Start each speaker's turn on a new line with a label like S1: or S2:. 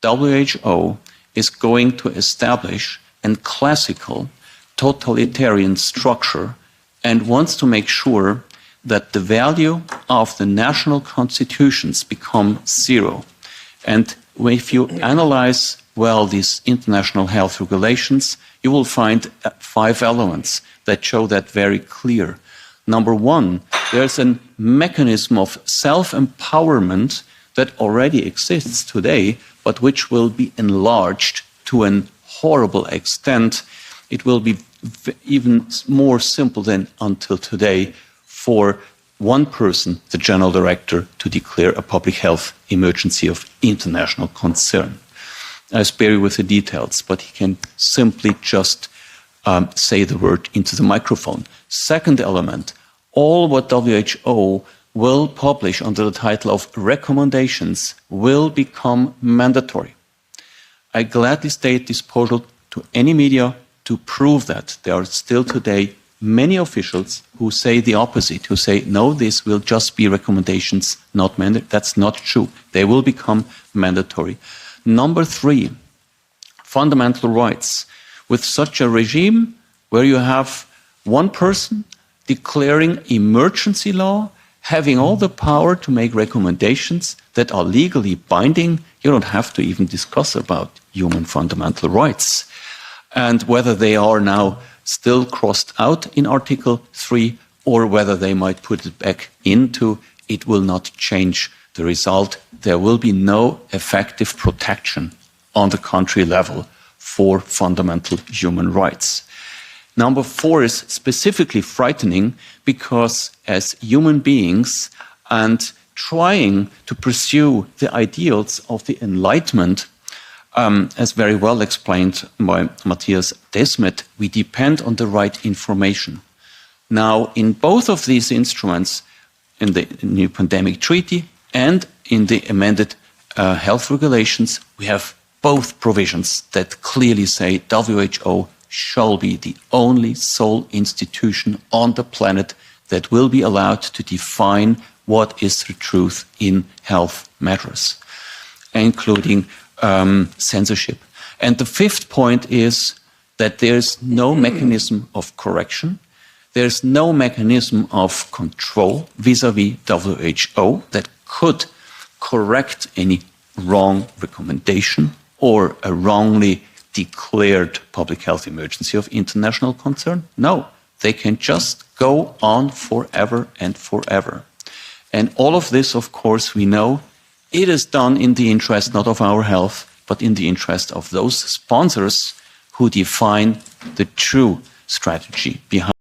S1: WHO is going to establish a classical totalitarian structure and wants to make sure that the value of the national constitutions become zero. And if you analyze well these international health regulations, you will find 5 elements that show that very clear. Number one, there's a mechanism of self-empowerment that already exists today, but which will be enlarged to a horrible extent. It will be even more simple than until today for one person, the general director, to declare a public health emergency of international concern. I spare you with the details, but he can simply just say the word into the microphone. Second element, all what WHO will publish under the title of recommendations will become mandatory. I gladly stay at disposal to any media to prove that. There are still today many officials who say the opposite, who say, no, this will just be recommendations, not mandatory. That's not true. They will become mandatory. Number 3, fundamental rights. With such a regime where you have one person declaring emergency law, having all the power to make recommendations that are legally binding, you don't have to even discuss about human fundamental rights. And whether they are now still crossed out in Article 3 or whether they might put it back into, it will not change the result. There will be no effective protection on the country level for fundamental human rights. Number 4 is specifically frightening because as human beings and trying to pursue the ideals of the Enlightenment, as very well explained by Matthias Desmet, we depend on the right information. Now, in both of these instruments, in the new pandemic treaty and in the amended health regulations, we have both provisions that clearly say WHO shall be the only sole institution on the planet that will be allowed to define what is the truth in health matters, including censorship. And the 5th point is that there's no mechanism of correction. There's no mechanism of control vis-à-vis WHO that could correct any wrong recommendation or a wrongly declared public health emergency of international concern. No, they can just go on forever and forever. And all of this, of course, we know, it is done in the interest not of our health, but in the interest of those sponsors who define the true strategy behind